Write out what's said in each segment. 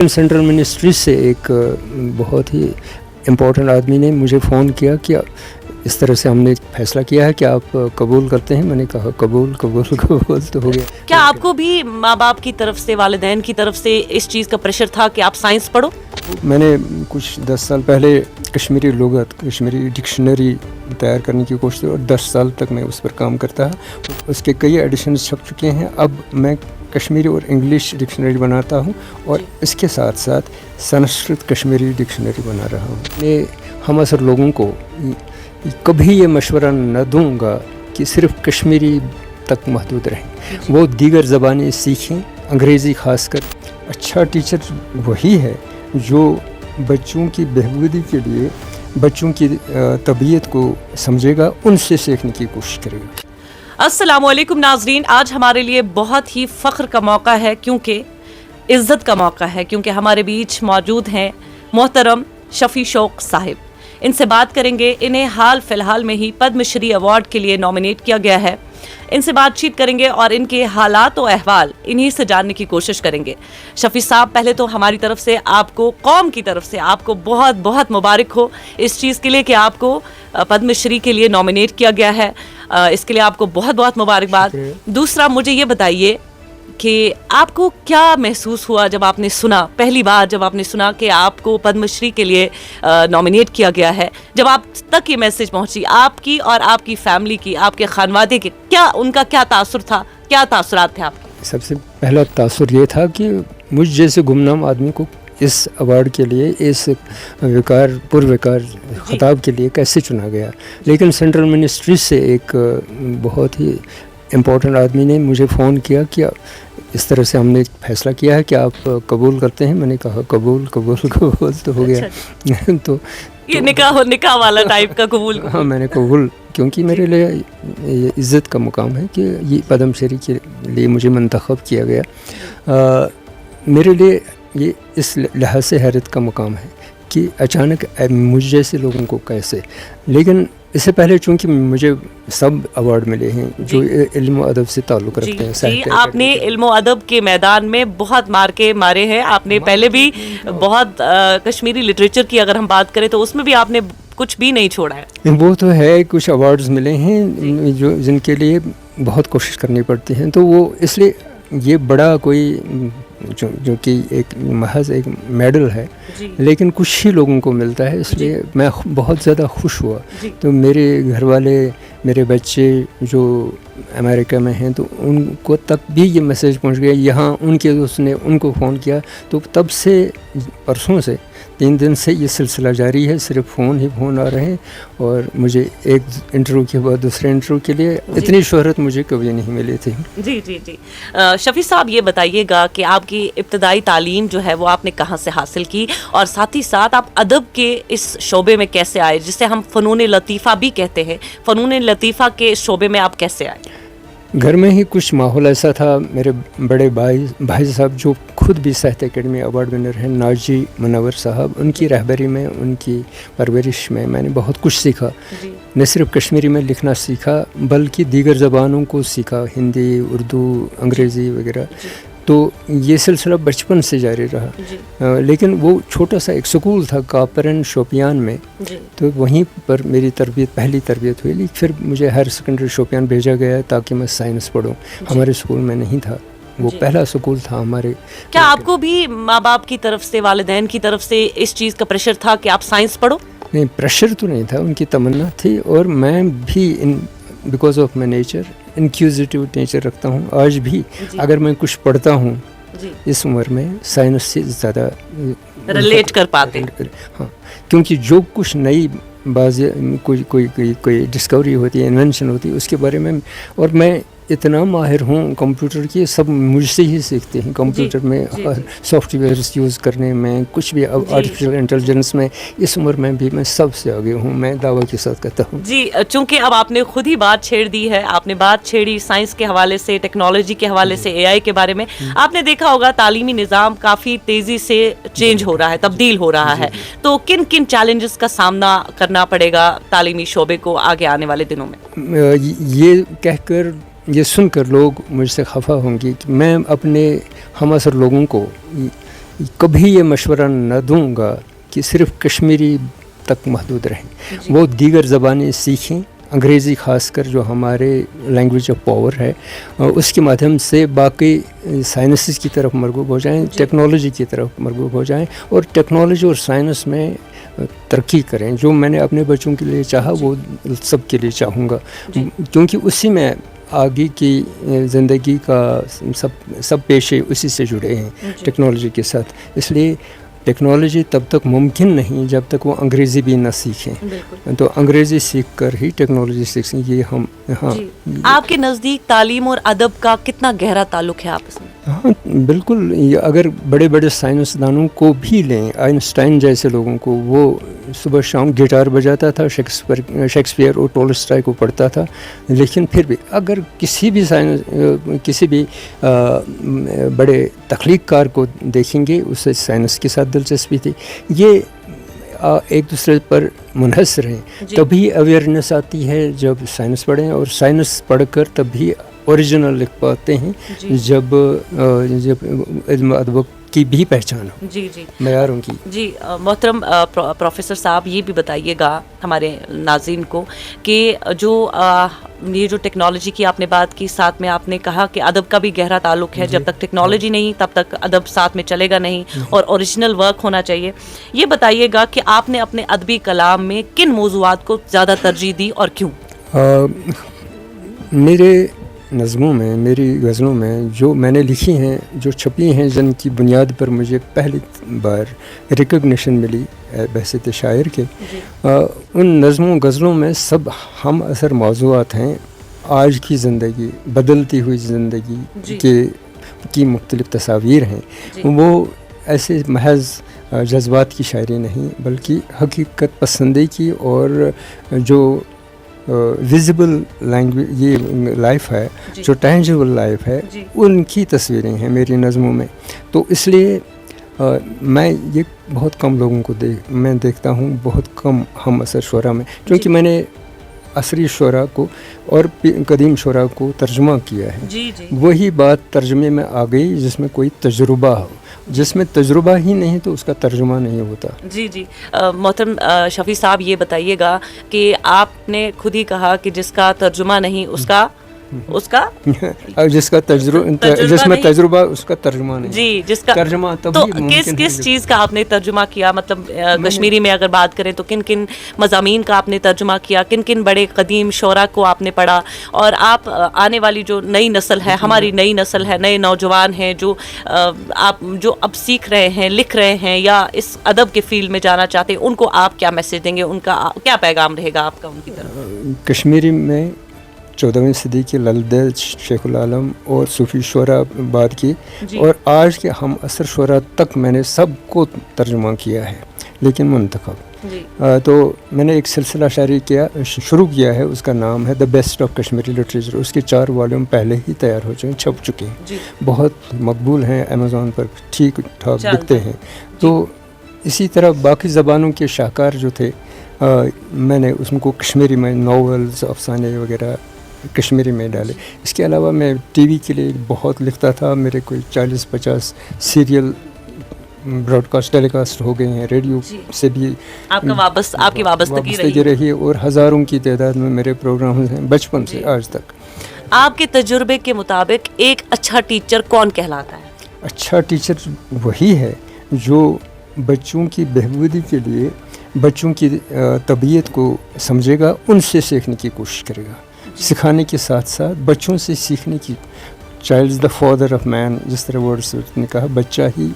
Central ministry से एक बहुत ही इम्पोर्टेंट आदमी ने मुझे फ़ोन किया कि इस तरह से हमने फैसला किया है कि आप कबूल करते हैं। मैंने कहा कबूल कबूल कबूल तो हो गया। क्या आपको भी माँ बाप की तरफ से, वालिदैन की तरफ से इस चीज़ का प्रेशर था कि आप साइंस पढ़ो? मैंने कुछ 10 साल पहले कश्मीरी लुगत, कश्मीरी डिक्शनरी तैयार करने की कोशिश की और 10 साल तक मैं उस पर काम करता है। उसके कई एडिशन्स छप चुके हैं। अब मैं कश्मीरी और इंग्लिश डिक्शनरी बनाता हूँ और इसके साथ साथ संस्कृत कश्मीरी डिक्शनरी बना रहा हूँ। मैं हम असर लोगों को कभी ये मशवरा न दूँगा कि सिर्फ कश्मीरी तक महदूद रहें, वो दीगर ज़बानें सीखें, अंग्रेज़ी खासकर। अच्छा टीचर वही है जो बच्चों की बहबूदी के लिए बच्चों की तबीयत को समझेगा, उनसे सीखने की कोशिश करेगा। अस्सलामुअलैकुम नाजरीन, आज हमारे लिए बहुत ही फ़ख्र का मौका है, क्योंकि इज़्ज़त का मौका है, क्योंकि हमारे बीच मौजूद हैं मोहतरम शफ़ी शौक़ साहिब। इनसे बात करेंगे। इन्हें हाल फ़िलहाल में ही पद्मश्री अवार्ड के लिए नॉमिनेट किया गया है। इनसे बातचीत करेंगे और इनके हालात और अहवाल इन्हीं से जानने की कोशिश करेंगे। शफ़ी साहब, पहले तो हमारी तरफ से आपको, कौम की तरफ से आपको बहुत बहुत मुबारक हो इस चीज़ के लिए कि आपको पद्मश्री के लिए नॉमिनेट किया गया है। इसके लिए आपको बहुत बहुत मुबारकबाद। दूसरा, मुझे ये बताइए कि आपको क्या महसूस हुआ जब आपने सुना, पहली बार जब आपने सुना कि आपको पद्मश्री के लिए नॉमिनेट किया गया है, जब आप तक ये मैसेज पहुंची आपकी और आपकी फैमिली की, आपके खानवादे के, क्या उनका क्या तासुर था, क्या तासुरात थे आपके? सबसे पहला तासुर ये था कि मुझ जैसे गुमनाम आदमी को इस अवार्ड के लिए, इस पुरवकार खिताब के लिए कैसे चुना गया। लेकिन सेंट्रल मिनिस्ट्री से एक बहुत ही इम्पोर्टेंट आदमी ने मुझे फ़ोन किया कि इस तरह से हमने फैसला किया है कि आप कबूल करते हैं। मैंने कहा कबूल कबूल कबूल तो हो गया। अच्छा। तो ये निकाह वाला टाइप का कबूल। हाँ, मैंने कबूल, क्योंकि मेरे लिए ये इज़्ज़त का मुकाम है कि ये पद्मश्री के लिए मुझे मंतखब किया गया। मेरे लिए ये इस लिहाज से हैरत का मुकाम है कि अचानक मुझ जैसे लोगों को कैसे। लेकिन इससे पहले चूँकि मुझे सब अवार्ड मिले हैं जो इल्म अदब से ताल्लुक़ रखते हैं। जी, आपने इल्म अदब के मैदान में बहुत मार्के मारे हैं। आपने पहले भी बहुत कश्मीरी लिटरेचर की अगर हम बात करें तो उसमें भी आपने कुछ भी नहीं छोड़ा है। वो तो है, कुछ अवार्ड्स मिले हैं जो जिनके लिए बहुत कोशिश करनी पड़ती है। तो वो इसलिए ये बड़ा कोई जो कि एक महज एक मेडल है, लेकिन कुछ ही लोगों को मिलता है, इसलिए मैं बहुत ज़्यादा खुश हुआ। तो मेरे घर वाले, मेरे बच्चे जो अमेरिका में हैं, तो उनको तक भी ये मैसेज पहुंच गया। यहाँ उनके दोस्त ने उनको फ़ोन किया, तो तब से परसों से 3 दिन से ये सिलसिला जारी है। सिर्फ फ़ोन ही फ़ोन आ रहे हैं और मुझे एक इंटरव्यू के बाद दूसरे इंटरव्यू के लिए इतनी शोहरत मुझे कभी नहीं मिली थी। जी जी जी। शफ़ी साहब, ये बताइएगा कि आपकी इब्तदाई तालीम जो है वो आपने कहाँ से हासिल की, और साथ ही साथ आप अदब के इस शोबे में कैसे आए, जिसे हम फ़नून लतीफ़ा भी कहते हैं। फ़नून लतीफ़ा के इस शोबे में आप कैसे आए? घर में ही कुछ माहौल ऐसा था। मेरे बड़े भाई साहब जो खुद भी साहित्य अकेडमी अवार्ड विनर हैं, नाजी मुनव्वर साहब, उनकी रहबरी में, उनकी परवरिश में मैंने बहुत कुछ सीखा। न सिर्फ कश्मीरी में लिखना सीखा बल्कि दीगर ज़बानों को सीखा, हिंदी, उर्दू, अंग्रेज़ी वगैरह। तो ये सिलसिला बचपन से जारी रहा। लेकिन वो छोटा सा एक स्कूल था कापरन शोपियान में, तो वहीं पर मेरी पहली तरबियत हुई। फिर मुझे हायर सेकेंडरी शोपियान भेजा गया ताकि मैं साइंस पढूं। हमारे स्कूल में नहीं था, वो पहला स्कूल था हमारे। क्या आपको भी माँ बाप की तरफ से, वालिदैन की तरफ से इस चीज़ का प्रेशर था कि आप साइंस पढ़ो? नहीं, प्रेशर तो नहीं था, उनकी तमन्ना थी। और मैं भी because of my nature inquisitive nature रखता हूँ। आज भी अगर मैं कुछ पढ़ता हूँ इस उम्र में, साइंस से ज़्यादा रिलेट कर पाते। हाँ, क्योंकि जो कुछ नई कोई डिस्कवरी होती है, इन्वेंशन होती है, उसके बारे में, और मैं इतना माहिर हूँ कंप्यूटर की, सब मुझसे ही सीखते हैं कंप्यूटर में, सॉफ्टवेयर्स यूज़ करने में, कुछ भी आर्टिफिशियल इंटेलिजेंस में। इस उम्र में भी मैं सबसे आगे हूँ, मैं दावा के साथ कहता हूँ। जी, चूँकि अब आपने खुद ही बात छेड़ दी है, आपने बात छेड़ी साइंस के हवाले से, टेक्नोलॉजी के हवाले से, AI के बारे में। आपने देखा होगा तालीमी निज़ाम काफ़ी तेज़ी से चेंज हो रहा है, तब्दील हो रहा है। तो किन किन चैलेंजेस का सामना करना पड़ेगा तालीमी शोबे को आगे आने वाले दिनों में? ये कहकर, ये सुनकर लोग मुझसे खफा होंगे कि मैं अपने हम असर लोगों को कभी ये मशवरा न दूंगा कि सिर्फ कश्मीरी तक महदूद रहें, वो दीगर ज़बानें सीखें, अंग्रेज़ी ख़ासकर जो हमारे लैंग्वेज ऑफ पावर है उसके माध्यम से बाकी साइंसेस की तरफ मरगूब हो जाएं, टेक्नोलॉजी की तरफ मरगूब हो जाएं और टेक्नोलॉजी और साइंस में तरक्की करें। जो मैंने अपने बच्चों के लिए चाहा वो सब के लिए चाहूँगा, क्योंकि उसी में आगे की ज़िंदगी का सब पेशे उसी से जुड़े हैं टेक्नोलॉजी के साथ। इसलिए टेक्नोलॉजी तब तक मुमकिन नहीं जब तक वो अंग्रेज़ी भी न सीखें, तो अंग्रेज़ी सीख कर ही टेक्नोलॉजी सीखें। ये हम हाँ। आपके नज़दीक तालीम और अदब का कितना गहरा ताल्लुक़ है आपस में? हाँ बिल्कुल, ये अगर बड़े बड़े साइंसदानों को भी लें, आइंस्टाइन जैसे लोगों को, वो सुबह शाम गिटार बजाता था, शेक्सपियर और टोल्स्टॉय को पढ़ता था, लेकिन फिर भी अगर किसी भी बड़े तख्लीक़कार को देखेंगे उसे साइंस के साथ दिलचस्पी थी। ये एक दूसरे पर मुनहसर हैं, तभी अवेयरनेस आती है जब साइंस पढ़ें, और साइंस पढ़कर तभी ओरिजिनल लिख पाते हैं जब इल्म अदब की भी पहचान हो, जी मयारों की। जी मोहतरम प्रोफेसर साहब, ये भी बताइएगा हमारे नाज़रीन को कि ये जो टेक्नोलॉजी की आपने बात की, साथ में आपने कहा कि अदब का भी गहरा ताल्लुक़ है। जब तक टेक्नोलॉजी नहीं तब तक अदब साथ में चलेगा नहीं, और ओरिजिनल वर्क होना चाहिए। ये बताइएगा कि आपने अपने अदबी कलाम में किन मौज़ूआत को ज़्यादा तरजीह दी और क्यों? मेरे नज़मों में, मेरी गज़लों में जो मैंने लिखी हैं, जो छपी हैं, जिनकी बुनियाद पर मुझे पहली बार रिकग्निशन मिली बहसियत शायर के, उन नज़मों गज़लों में सब हम असर मौज़ूआत हैं। आज की ज़िंदगी, बदलती हुई ज़िंदगी की मुख्तलिफ़ तस्वीर हैं। वो ऐसे महज जज्बात की शायरी नहीं, बल्कि हकीकत पसंदी की और जो विजिबल लैंग्वेज ये लाइफ है, जो टेंजिबल लाइफ है, उनकी तस्वीरें हैं मेरी नज़मों में। तो इसलिए मैं ये बहुत कम लोगों को मैं देखता हूँ, बहुत कम हम असर शुरा में, क्योंकि मैंने असरी शुरा को और कदीम शुरा को तर्जुमा किया है। वही बात तर्जुमे में आ गई जिसमें कोई तजुर्बा हो। जिसमें तजुर्बा ही नहीं तो उसका तर्जुमा नहीं होता। जी मोहतरम शफ़ी साहब, ये बताइएगा कि आपने खुद ही कहा कि जिसका तर्जुमा नहीं उसका जिसका जिसमें तजुर्बा उसका तर्जुमा नहीं। जी, जिसका तर्जुमा तो किस चीज़ का आपने तर्जुमा किया? मतलब कश्मीरी में अगर बात करें तो किन किन मज़ामीन का आपने तर्जुमा किया, किन किन बड़े कदीम शोरा को आपने पढ़ा? और आप आने वाली जो नई नस्ल है, हमारी नई नस्ल है, नए नौजवान हैं जो अब सीख रहे हैं, लिख रहे हैं या इस अदब के फील्ड में जाना चाहते हैं, उनको आप क्या मैसेज देंगे? उनका क्या पैगाम रहेगा आपका उनकी तरफ? कश्मीरी में 14वीं सदी के ललदेल, शेखुल आलम और सूफी शुरा बात की, और आज के हम असर शुरा तक मैंने सबको तर्जुमा किया है, लेकिन मुंतखब। तो मैंने एक सिलसिला शायरी शुरू किया है, उसका नाम है the best of Kashmiri literature. उसके 4 वॉल्यूम पहले ही तैयार हो चुके, छप चुके हैं, बहुत मकबूल हैं, अमेज़ॉन पर ठीक ठाक बिकते हैं। तो इसी तरह बाकी ज़बानों के शाहकार जो थे, मैंने उसको कश्मीरी में नॉवेल्स, अफसाने वगैरह कश्मीरी में डाले। इसके अलावा मैं टीवी के लिए बहुत लिखता था। मेरे कोई 40-50 सीरियल ब्रॉडकास्ट टेलीकास्ट हो गए हैं, रेडियो से भी आपकी वाबस्तगी रही है, और हज़ारों की तादाद में मेरे प्रोग्राम हैं बचपन से आज तक। आपके तजुर्बे के मुताबिक एक अच्छा टीचर कौन कहलाता है? अच्छा टीचर वही है जो बच्चों की बहबूदी के लिए बच्चों की तबीयत को समझेगा, उनसे सीखने की कोशिश करेगा, सिखाने के साथ साथ बच्चों से सीखने की। Child is the father of man, जिस तरह वर्ड्सवर्थ ने कहा, बच्चा ही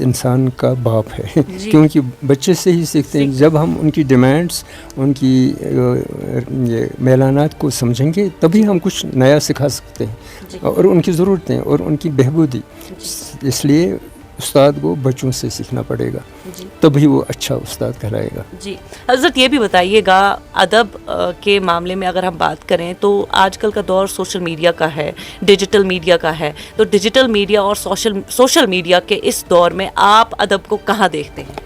इंसान का बाप है, क्योंकि बच्चे से ही सीखते हैं। जब हम उनकी डिमांड्स, उनकी ये मेलानात को समझेंगे, तभी हम कुछ नया सिखा सकते हैं, और उनकी ज़रूरतें और उनकी बहबूदी। इसलिए उस्ताद को बच्चों से सीखना पड़ेगा, तभी वो अच्छा उस्ताद कहलाएगा। जी हज़रत, ये भी बताइएगा, अदब के मामले में अगर हम बात करें तो आजकल का दौर सोशल मीडिया का है, डिजिटल मीडिया का है। तो डिजिटल मीडिया और सोशल मीडिया के इस दौर में आप अदब को कहाँ देखते हैं?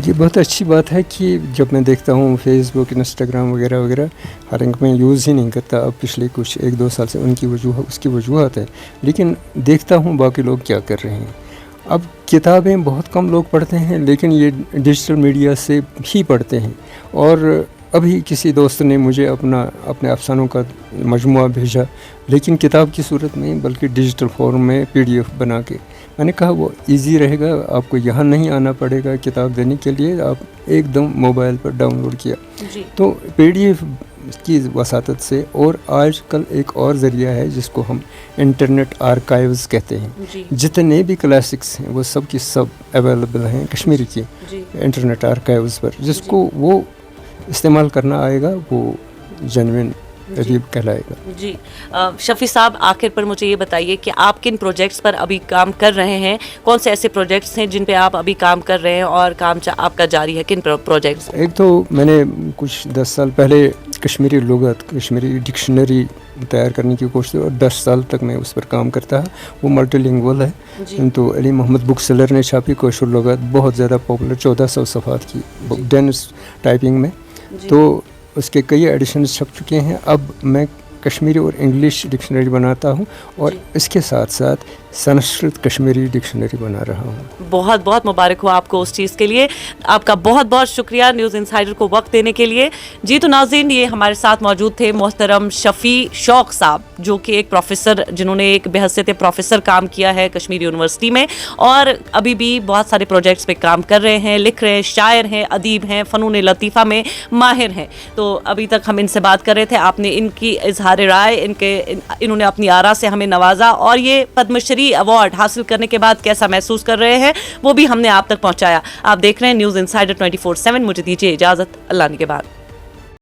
ये बहुत अच्छी बात है कि जब मैं देखता हूँ फेसबुक, इंस्टाग्राम वगैरह वगैरह, हालांकि मैं यूज़ ही नहीं करता अब पिछले कुछ 1-2 साल से, उसकी वजूहत है, लेकिन देखता हूँ बाकी लोग क्या कर रहे हैं। अब किताबें बहुत कम लोग पढ़ते हैं, लेकिन ये डिजिटल मीडिया से ही पढ़ते हैं। और अभी किसी दोस्त ने मुझे अपने अफसानों का मजमुआ भेजा, लेकिन किताब की सूरत में बल्कि डिजिटल फॉर्म में PDF बना के। मैंने कहा वो इजी रहेगा, आपको यहाँ नहीं आना पड़ेगा किताब देने के लिए, आप एकदम मोबाइल पर डाउनलोड किया। जी। तो PDF की वसातत से, और आजकल एक और ज़रिया है जिसको हम इंटरनेट आर्काइव्स कहते हैं। जी। जितने भी क्लासिक्स हैं वो सब की सब अवेलेबल हैं कश्मीरी की जी। इंटरनेट आर्काइव्स पर। जिसको वो इस्तेमाल करना आएगा वो जेन्युइन अदीब कहलाएगा। जी। शफ़ी साहब, आखिर पर मुझे ये बताइए कि आप किन प्रोजेक्ट्स पर अभी काम कर रहे हैं? कौन से ऐसे प्रोजेक्ट्स हैं जिन पे आप अभी काम कर रहे हैं और काम आपका जारी है? किन प्रोजेक्ट्स? एक तो मैंने कुछ 10 साल पहले कश्मीरी लुगत, कश्मीरी डिक्शनरी तैयार करने की कोशिश की, और 10 साल तक मैं उस पर काम करता है। वो मल्टीलिंगुअल है। तो अली मोहम्मद बुक सेलर ने छापी कोशर लुगत, बहुत ज़्यादा पॉपुलर, 1400 सफ़ात की डेनिस टाइपिंग में। तो उसके कई एडिशंस छप चुके हैं। अब मैं कश्मीरी और इंग्लिश डिक्शनरी बनाता हूँ, और इसके साथ साथ संस्कृत कश्मीरी डिक्शनरी बना रहा हूँ। बहुत बहुत मुबारक हो आपको उस चीज़ के लिए। आपका बहुत बहुत शुक्रिया न्यूज़ इनसाइडर को वक्त देने के लिए। जी, तो नाज़रीन, ये हमारे साथ मौजूद थे मोहतरम शफ़ी शौक़ साहब, जो कि एक प्रोफेसर, जिन्होंने एक बहैसियत प्रोफेसर काम किया है कश्मीरी यूनिवर्सिटी में, और अभी भी बहुत सारे प्रोजेक्ट्स पे काम कर रहे हैं, लिख रहे हैं, शायर हैं, अदीब हैं, फ़नून लतीफ़ा में माहिर हैं। तो अभी तक हम इनसे बात कर रहे थे, आपने इनकी इजहार राय, इन्होंने अपनी आरा से हमें नवाजा, और ये पद्मश्री अवार्ड हासिल करने के बाद कैसा महसूस कर रहे हैं वो भी हमने आप तक पहुंचाया। आप देख रहे हैं न्यूज़ इनसाइडर 24/7। मुझे दीजिए इजाज़त, अल्लाह ने के बाद।